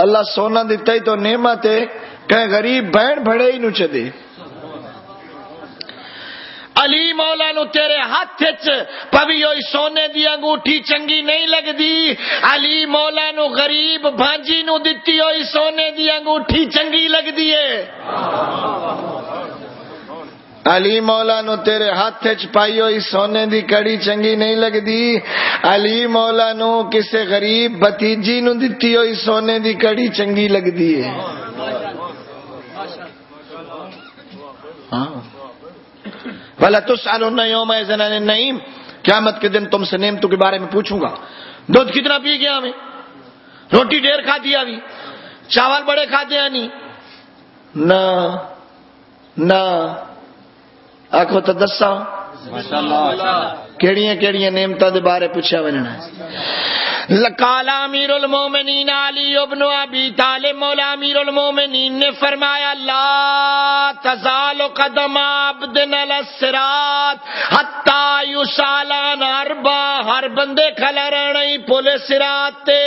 اللہ سونا دیتا ہی تو نعمت ہے کہ غریب بہن بھڑے ہی نو چدے. علی مولا نو تیرے ہاتھ پوی ہوئی سونے دی انگوٹھی چنگی نہیں لگدی. علی مولا نو غریب بھانجی نو دتی ہوئی سونے دی انگوٹھی چنگی لگدی ہے. علی مولا نو تیرے ہاتھ پائی ہوئی سونے دی کڑی چنگی نہیں لگدی. علی مولا نو کسے غریب بھتیجی نو دتی ہوئی سونے دی کڑی چنگی لگدی ہے. وَلَا تُسْأَلُنَّ يَوْمَئِذٍ عَنِ النَّعِيمِ. قیامت کے دن تم سے نعمتوں کے بارے میں پوچھوں گا. دودھ کتنا پی گیا ہمیں, روٹی ڈھیر کھا دیا بھی, چاول بڑے کھاتے ہیں نہیں نہ آخو تو دسا کیڑیاں کیڑیاں نعمتوں دے بارے پوچھا وننا. قال امیر المومنین علی ابن ابی طالب, مولا امیر المومنین نے فرمایا لا تزال قدم عبد علی الصراط حتی یسأل عن اربع. ہر بندے کھلا رہنا ہی پل صراط تے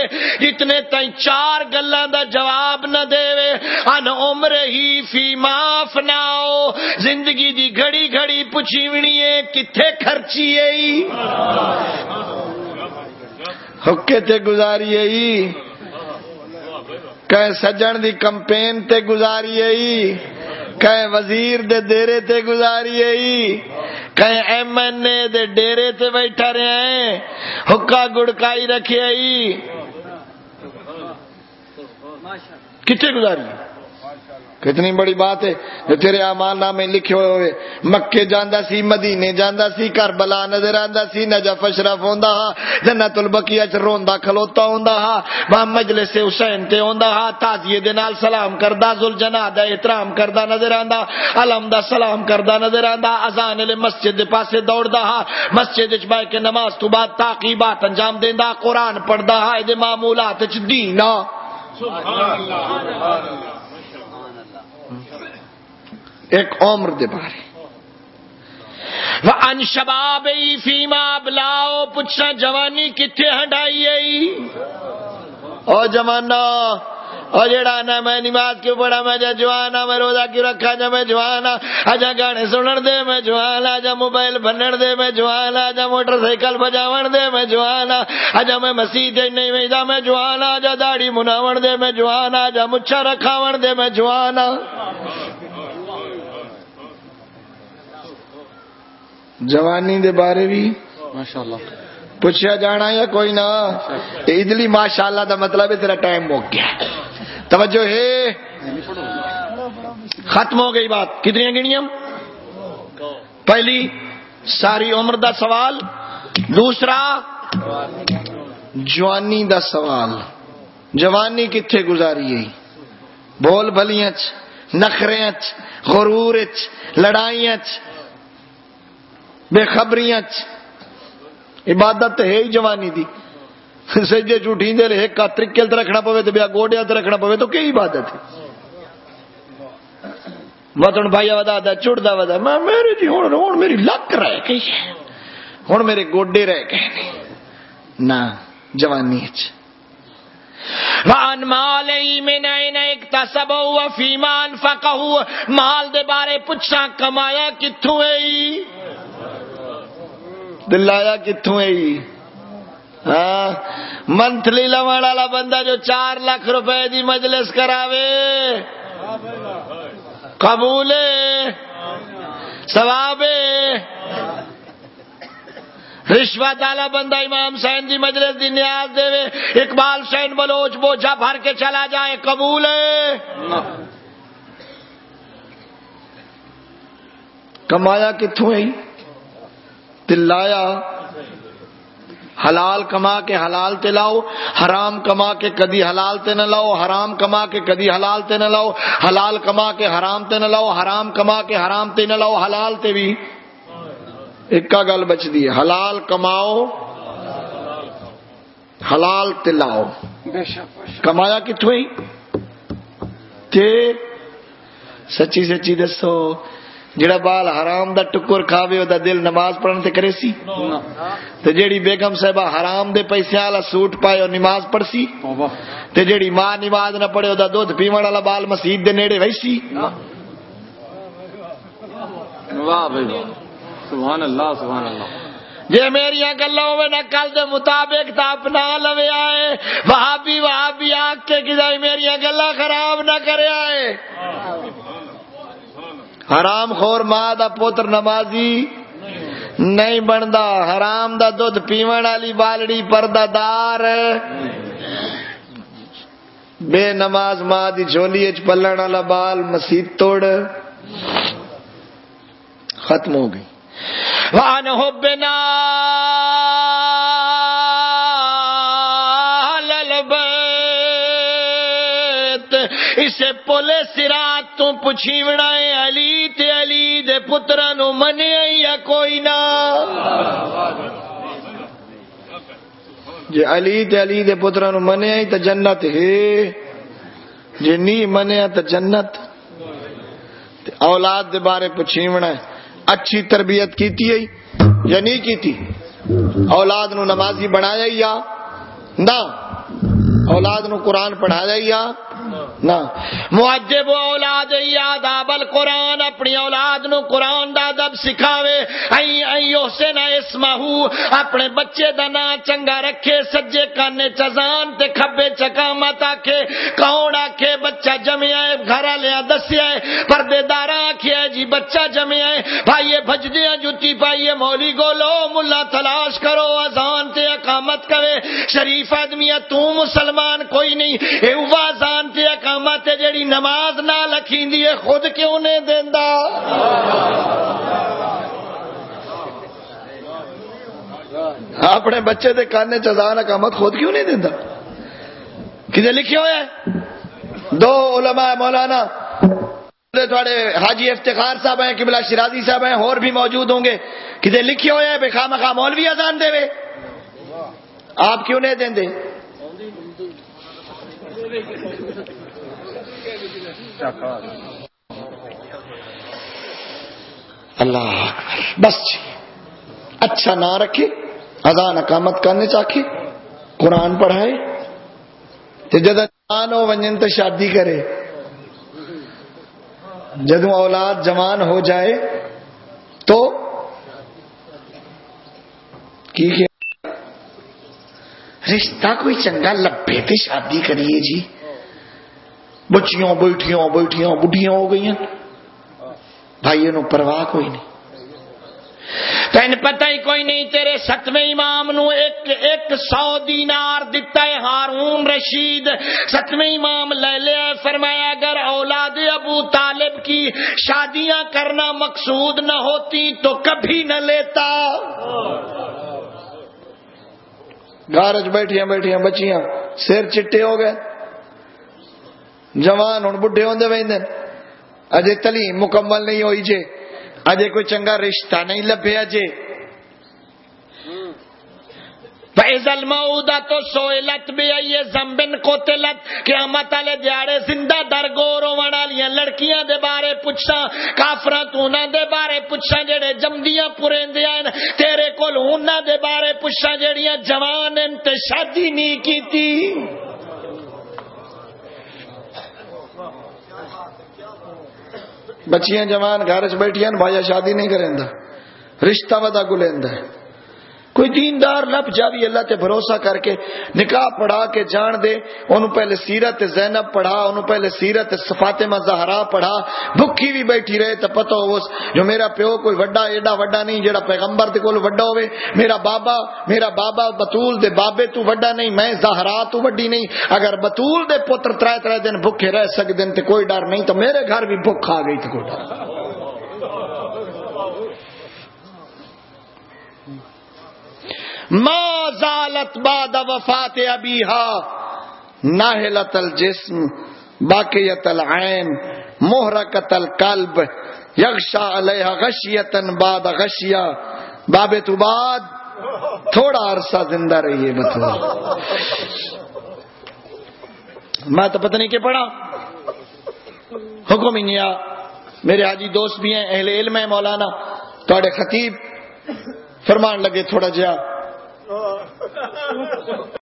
اتنے تائیں چار گلاں دا جواب نہ دے ان عمر ہی فی ما افناؤ. زندگی دی گھڑی گھڑی پوچھی ونی ہے کتھے خرچی ہے, حکے تے گزاری ہے, کہیں سجن دی کمپین تے گزاری ہے, کہیں وزیر دے ڈیرے تے گزاری ہے, کہیں ایم این اے دے ڈیرے تے بیٹھا رہے ہیں, حکا گڑکائی رکھے ہے, کتنے گزاری. کتنی بڑی بات ہے جو تیرے اعمال نامے لکھے ہوئے. مکے جاندا سی, مدینے جاندا سی, کربلا نظر آندا سی, نجف اشرف ہوندا ہا, جنت البقیع چ روندا کھلوتا ہوندا ہا, وہاں مجلس حسین تے ہوندا ہا, تعزیے دے نال سلام کردا, ذوالجناح دا احترام کردا نظر آندا, علم دا سلام کردا نظر آندا, اذان لے مسجد دے پاسے دوڑدا ہا, مسجد وچ بیٹھ کے نماز تو بعد تعقیبات انجام دیندا, قرآن پڑھدا ہا, اے دے معمولات وچ دین آ. سبحان اللہ. ایک عمر دے بارے وَأَنْ شَبَابِهِ فِيمَا أَبْلَاهُ, پوچھنا جوانی کتھے ہنڈائی ہے. او جوانا او جڑا نا میں نماز کیوں پڑھا, میں جا جوانا, میں روزہ کیوں رکھا جا میں جوانا, اجا گانے سنن دے میں جوانا, اجا موبائل بنن دے میں جوانا, اجا موٹر سائیکل بجاون دے میں جوانا, اجا میں مسجد نہیں ویدا میں جوانا, اجا داڑھی مناون دے میں جوانا, اجا مچھا رکھاون دے میں جوانا. جوانی دے بارے بھی ماشاءاللہ پوچھا جانا یا کوئی نہ. ادلی ماشاءاللہ دا مطلب ہے تیرا ٹائم ہو گیا. توجہ ہے, ختم ہو گئی بات. کتنی گنیاں؟ پہلی ساری عمر دا سوال, دوسرا جوانی دا سوال. جوانی کتھے گزاری ہے؟ بول بھلیاں چ, نخریاں چ, غرور چ, لڑائیاں چ, بے خبریاں چ. عبادت ہے ہی جوانی دی. سجدے جھوٹیں دے ایک کا ترکل تے رکھنا پوے تے بیا گوڈیاں تے رکھنا پوے تو کی عبادت ہے؟ وطن بھائی ودا دا چڑدا ودا میں میری جی ہن میری لک رہ گئی ہے, ہن میرے گوڈے رہ گئے نہ. جوانی چ وان مالی من این اکتسبہ وفیما انفقہ, مال دے بارے پوچھا کمایا کتھوں ہے, دلایا کتھوں ہے. ہاں منتھلی لوان والا بندہ جو 4 لاکھ روپے دی مجلس کراوے قبول ہے, ثواب ہے. رشوت والا بندہ امام حسین دی مجلس دی نیاز دے, اقبال حسین بلوچ بوجھا بھر کے چلا جائے قبول ہے. کمایا کتھوں ہے؟ دلایا. حلال کما کے حلال تے لاؤ, حرام کما کے کدی حلال تے نہ لاؤ, حرام کما کے کدی حلال تے نہ لاؤ, حلال کما کے حرام تے نہ لاؤ, حرام کما کے حرام تے نہ لاؤ, حلال تے بھی ایک کا گل بچ دی ہے, حلال کماؤ حلال تے لاؤ. کمایا کتوں ہی تے سچی سچی دسو, جڑا بال حرام دا ٹکر کھاوے او دا دل نماز پڑھن تے کرے سی تے جیڑی بیگم صاحبہ حرام دے پیسے والا سوٹ پائے او نماز پڑھ سی تے جیڑی ماں نماز نہ پڑھے او دا دودھ پیون والا بال مسجد دے نیڑے ویسی. واہ بھائی سبحان اللہ سبحان اللہ. جے میریاں گلاں ہوے نہ کل دے مطابق تا اپنا لوے آئے وہابی آ کے کدی میریاں گلاں خراب نہ کرے آئے. حرام خور ماں دا پوتر نمازی نہیں بندا. حرام دا دودھ پیون والی بالڑی پردہ دار بے نماز ماں دی جھولی وچ پلن والا بال مسیت توڑ ختم ہو گئی. وان حبنا اسے پولے سرات تو پچھیونا ہے علی تے علی دے پتراں نو منے یا کوئی نہ. جے علی تے علی دے پتراں نو منے تے جنت ہے، جے نہیں منیا تے جنت. تے اولاد دے بارے پچھیونا ہے. اچھی تربیت کیتی ہے یا نہیں کیتی؟ اولاد نو نمازی بنایا یا نہ؟ اولاد نو قرآن پڑھایا یا نہ؟ معجب اولاد یاداب القرآن اپنی اولاد نو قرآن دا ادب سکھاوے. حسین اسمہو اپنے بچے دا نام چنگا رکھے. سجے کانے چزان تے کھبے چکامت آکھے. کون آکھے بچہ جمعہ ہے گھر والے دسیا ہے پردے دارا آکھے جی بچہ جمعہ ہے بھائیے بھجدیاں جوتی پائیے مولی گولو ملا تلاش کرو اذان تے اقامت کرے. شریف آدمیہ تو مسلمان کوئی نہیں اے اذان تے اقامت جڑی نماز نہ لکھیندی ہے خود کیوں نہیں دیندا؟ اپنے بچے دے کانے چزان اقامت خود کیوں نہیں دیندا؟ کدے لکھے ہوئے ہیں؟ دو علماء مولانا تھوڑے حاجی افتخار صاحب ہیں قبلہ شرازی صاحب ہیں اور بھی موجود ہوں گے. کدے لکھے ہوئے ہیں بے خواہ مولوی اذان دے وے آپ کیوں نہیں دیندے؟ اللہ بس جی اچھا نہ رکھے اذان اقامت کرنے چاہے قرآن پڑھائے تے جدوں جوان ہو ونجن تے شادی کرے. جدوں اولاد جوان ہو جائے تو کی رشتہ کوئی چنگا لبے تے شادی کریے جی. بچیاں بیٹھیاں بڑھیاں ہو گئی ہیں بھائی نو پرواہ کوئی نہیں. تین پتہ ہی کوئی نہیں تیرے 7ویں امام نو 100 دینار دیتا ہے ہارون رشید. 7ویں امام لے لیا فرمایا اگر اولاد ابو طالب کی شادیاں کرنا مقصود نہ ہوتی تو کبھی نہ لیتا. گھر بیٹھیاں بچیاں سر چٹے ہو گئے جوان ہوں بڈھے ہوندے ویندے اجے تعلیم مکمل نہیں ہوئی جے اجے کوئی چنگا رشتہ نہیں لبھیا جے. فَإِذَا الْمَوْءُودَةُ سُئِلَتْ بِأَيِّ ذَنبٍ قُتِلَتْ قیامت والے دیہاڑے زندہ درگور ہون والیاں لڑکیاں دے بارے پوچھاں کافراں تو انہاں دے بارے پوچھاں جڑے جمدیاں پریندیاں تیرے کول انہاں دے بارے پوچھاں جڑیاں جوان ہیں تے شادی نہیں کیتی. بچیاں جوان گھر چ بیٹھیاں بھائی شادی نہیں کریندا رشتہ ودا گلیندا ہے. کوئی دیندار لب جاوی اللہ تے بھروسہ کر کے نکاح پڑھا کے جان دے. انہوں پہلے سیرت زینب پڑھا, انہوں پہلے سیرت فاطمہ زہرا پڑھا, بھکھی بھی بیٹھی رہے تو پتہ ہو جو میرا پیو کوئی وڈا ایڈا وڈا نہیں جڑا پیغمبر دے کول وڈا ہوئے, میرا بابا بطول دے بابے تو وڈا نہیں, میں زہرا تو وڈی نہیں. اگر بطول دے پتر 3 دن بھکھے رہ سکدے تے کوئی ڈر نہیں, تو میرے گھر بھی بھوک آ گئی تو کوئی ڈر. ما زالت بعد وفات ابیها ناہلت الجسم باقیت العین محرکت القلب یغشا علیہ غشیتا بعد غشیہ. بابے تو بعد تھوڑا عرصہ زندہ رہیے بتاؤ. میں تو پتہ نہیں کہ پڑھا حکم ہی نہیں آ میرے حاجی دوست بھی ہیں، اہل علم ہیں، مولانا تھوڑے خطیب فرمان لگے تھوڑا جہا